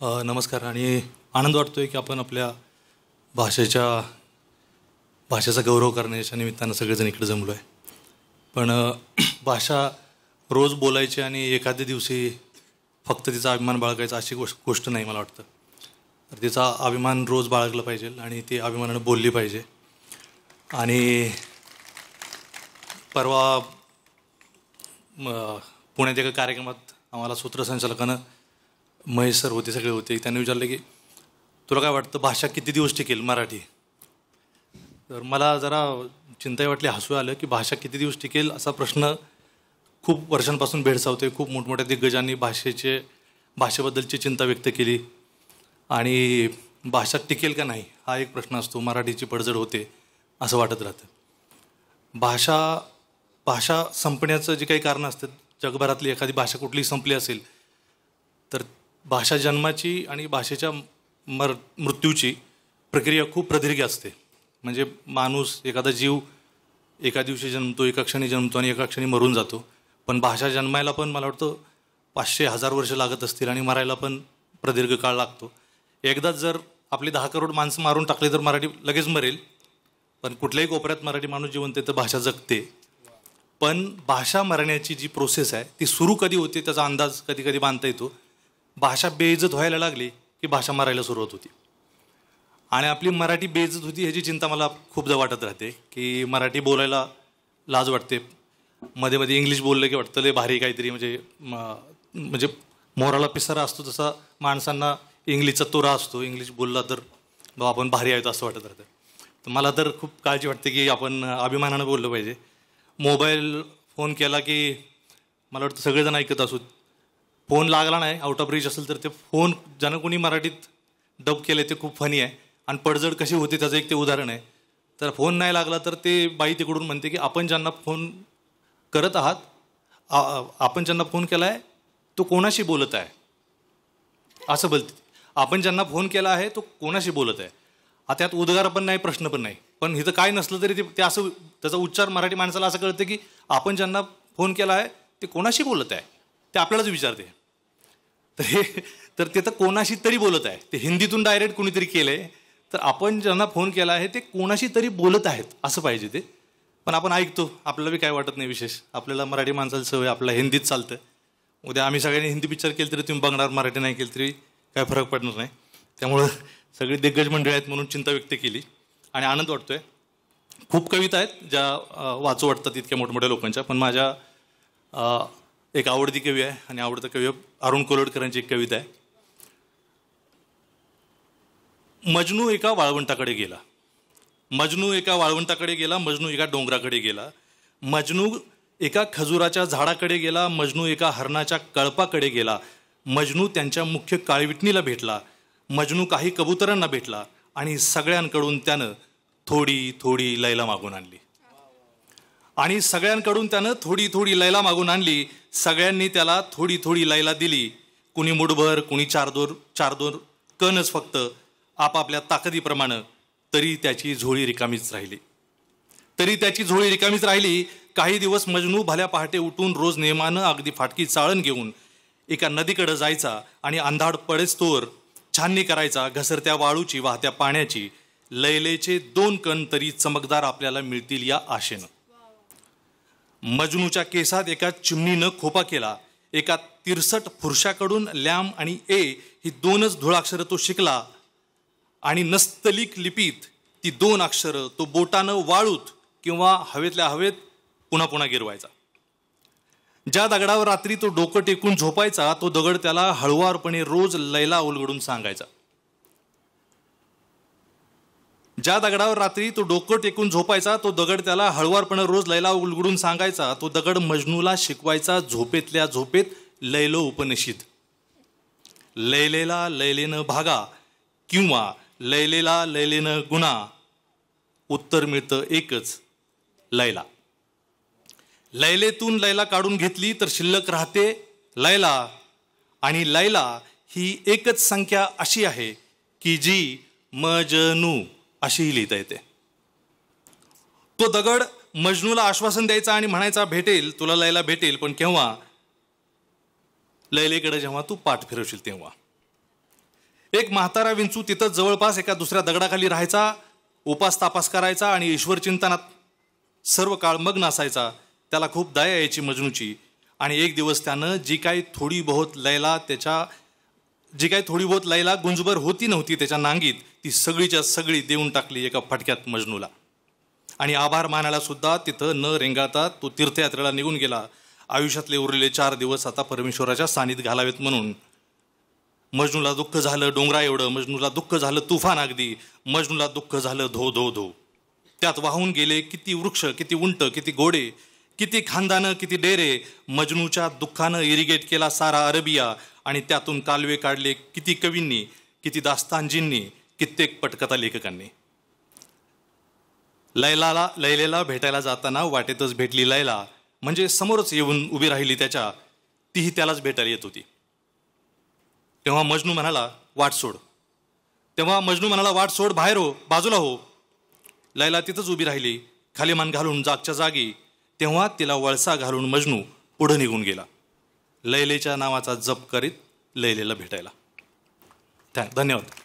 नमस्कार आणि आनंद वाटतोय की आपण आपल्या भाषेचा गौरव करण्याच्या निमित्तानं सगळेजण इकडे जमलो आहे. पण भाषा रोज बोलायची आणि एखाद्या दिवशी फक्त तिचा अभिमान बाळगायचा अशी गोष्ट नाही मला वाटतं. तर तिचा अभिमान रोज बाळगला पाहिजे आणि ती अभिमानानं बोलली पाहिजे. आणि परवा पुण्यात एका कार्यक्रमात आम्हाला सूत्रसंचालकानं महेश सर होते, सगळे होते. त्यांनी विचारलं की तुला काय वाटतं भाषा किती दिवस टिकेल मराठी? तर मला जरा चिंता वाटली, हसू आलं की भाषा किती दिवस टिकेल असा प्रश्न खूप वर्षांपासून भेडसावतोय. खूप मोठमोठ्या दिग्गजांनी भाषेबद्दलची चिंता व्यक्त केली आणि भाषा टिकेल का नाही हा एक प्रश्न असतो. मराठीची पडझड होते असं वाटत राहतं. भाषा संपण्याचं जे काही कारणं असतात, जगभरातली एखादी भाषा कुठलीही संपली असेल तर भाषा जन्माची आणि भाषेच्या मृत्यूची प्रक्रिया खूप प्रदीर्घ असते. म्हणजे माणूस, एखादा जीव एका दिवशी जन्मतो, एका क्षणी जन्मतो आणि एका क्षणी मरून जातो. पण भाषा जन्मायला पण मला वाटतं 500-1000 वर्ष लागत असतील आणि मरायला पण प्रदीर्घ काळ लागतो. एकदाच जर आपली 10 करोड माणसं मारून टाकली तर मराठी लगेच मरेल. पण कुठल्याही कोपऱ्यात मराठी माणूस जिवंत आहे तर भाषा जगते. पण भाषा मरण्याची जी प्रोसेस आहे ती सुरू कधी होते त्याचा अंदाज कधी कधी बांधता येतो. भाषा बेइज्जत व्हायला लागली की भाषा मरायला सुरुवात होती. आणि आपली मराठी बेइज्जत होती ह्याची चिंता मला खूपदा वाटत राहते की मराठी बोलायला लाज वाटते. मध्ये मध्ये इंग्लिश बोललं की वाटतं लय भारी काहीतरी, म्हणजे मोराला पिसारा असतो तसा माणसांना इंग्लिशचा तोरा असतो. इंग्लिश बोलला तर बाबा आपण भारी आहे असं वाटत राहतं. तर मला तर खूप काळजी वाटते की आपण अभिमानानं बोललं पाहिजे. मोबाईल फोन केला की मला वाटतं सगळेजण ऐकत असू. फोन लागला नाही, आउट ऑफ रीच असेल तर ते फोन ज्यानं कोणी मराठीत डब केले ते खूप फनी आहे. आणि पडझड कशी होते त्याचं एक ते उदाहरण आहे. तर फोन नाही लागला तर ते बाई तिकडून म्हणते की आपण ज्यांना फोन करत आहात, आपण ज्यांना फोन केला आहे तो कोणाशी बोलत आहे असं बोलते. आपण ज्यांना फोन केला आहे तो कोणाशी बोलत आहे. आता त्यात उद्गार पण नाही, प्रश्न पण नाही. पण इथं काय नसलं तरी ते असं, त्याचा उच्चार मराठी माणसाला असं कळतं की आपण ज्यांना फोन केला आहे ते कोणाशी बोलत आहे ते आपल्यालाच विचारते. तर ते तर कोणाशी तरी बोलत आहे. ते हिंदीतून डायरेक्ट कुणीतरी केलं आहे. तर आपण ज्यांना फोन केला आहे ते कोणाशी तरी बोलत आहेत असं पाहिजे ते. पण आपण ऐकतो, आपल्याला बी काय वाटत नाही विशेष. आपल्याला मराठी माणसाला सवय, आपल्याला हिंदीत चालतं. उद्या आम्ही सगळ्यांनी हिंदी पिक्चर केलं तरी तुम्ही बघणार, मराठी नाही केलं तरी काय फरक पडणार नाही. त्यामुळं सगळी दिग्गज मंडळी आहेत म्हणून चिंता व्यक्त केली आणि आनंद वाटतोय. खूप कविता आहेत ज्या वाचू वाटतात इतक्या मोठमोठ्या लोकांच्या. पण माझ्या एक आवडती कवी आहे आणि आवडता कवी अरुण कोलवटकरांची एक कविता आहे. मजनू एका वाळवंटाकडे गेला. मजनू एका वाळवंटाकडे गेला. मजनू एका डोंगराकडे गेला. मजनू एका खजुराच्या झाडाकडे गेला. मजनू एका हरणाच्या कळपाकडे गेला. मजनू त्यांच्या मुख्य काळविटणीला भेटला. मजनू काही कबुतरांना भेटला आणि सगळ्यांकडून त्यानं थोडी थोडी लैला मागून आणली. आणि सगळ्यांकडून त्यानं थोडी थोडी लैला मागून आणली. सगळ्यांनी त्याला थोडी थोडी लैला दिली. कुणी मुठभर, कुणी चार दोर कणच फक्त आपापल्या ताकदीप्रमाणे. तरी त्याची झोळी रिकामीच राहिली. काही दिवस मजनू भल्या पहाटे उठून रोज नेमानं अगदी फाटकी चाळण घेऊन एका नदीकडे जायचा आणि अंधाड पडेस्तोवर छाननी करायचा घसरत्या वाळूची, वाहत्या पाण्याची. लैलेचे 2 कण तरी चमकदार आपल्याला मिळतील या आशेनं. मजनूच्या केसात एका चिमणीनं खोपा केला. एका तिरसट पुरुषाकडून लॅम आणि ए ही 2च धुळाक्षरं तो शिकला. आणि नस्तलिक लिपीत ती 2 अक्षरं तो बोटानं वाळूत किंवा हवेतल्या हवेत पुन्हा पुन्हा गिरवायचा. ज्या दगडावर रात्री तो डोकं टेकून झोपायचा तो दगड त्याला हळुवारपणे रोज लैला उलगडून सांगायचा. ज्या दगडावर रात्री तो डोकं टेकून झोपायचा तो दगड त्याला हळुवारपणे रोज लैला उलगडून सांगायचा. तो दगड मजनूला शिकवायचा झोपेतल्या झोपेत लैलो उपनिषद. लैलेला लैलेनं भागा किंवा लैलेला लैलेनं गुणा. उत्तर मिळतं एकच, लैला. लैलेतून लैला काढून घेतली तर शिल्लक राहते लैला. आणि लैला ही एकच संख्या अशी आहे की जी मजनू अशीही लिहिता येते. तो दगड मजनूला आश्वासन द्यायचा आणि म्हणायचा भेटेल, तुला लैला भेटेल, पण केव्हा? लैलेकडे जेव्हा तू पाठ फिरवशील तेव्हा. एक म्हातारा विंचू तिथं जवळपास एका दुसऱ्या दगडाखाली राहायचा, उपास तापास करायचा आणि ईश्वर चिंतनात सर्व काळ मग्न असायचा. त्याला खूप दया यायची मजनूची. आणि एक दिवस त्यानं जी काही थोडी बहुत लैला गुंजभर होती नव्हती त्याच्या नांगीत, ती सगळीच्या सगळी देऊन टाकली एका फटक्यात मजनूला. आणि आभार मानायला सुद्धा तिथं न रेंगाळता तो तीर्थयात्रेला निघून गेला. आयुष्यातले उरलेले 4 दिवस आता परमेश्वराच्या सानिध्यात घालावेत म्हणून. मजनूला दुःख झालं डोंगरा एवढं, मजनूला दुःख झालं तुफान अगदी, मजनूला दुःख झालं धो धो धो. त्यात वाहून गेले किती वृक्ष, किती उंट, किती घोडे, किती खानदानं, किती डेरे. मजनूच्या दुःखानं इरिगेट केला सारा अरबिया. आणि त्यातून कालवे काढले किती कवींनी, किती दास्तानजींनी, कित्येक पटकथा लेखकांनी. लैलेला भेटायला जाताना वाटेतच भेटली लैला, म्हणजे समोरच येऊन उभी राहिली त्याच्या, तीही त्यालाच भेटायला येत होती. तेव्हा मजनू म्हणाला वाट सोड, बाहेर हो, बाजूला हो. लैला तिथंच उभी राहिली, खाली मान घालून जागच्या जागी. तेव्हा तिला वळसा घालून मजनू पुढे निघून गेला, लैलेच्या नावाचा जप करीत लैलेला भेटायला. धन्यवाद.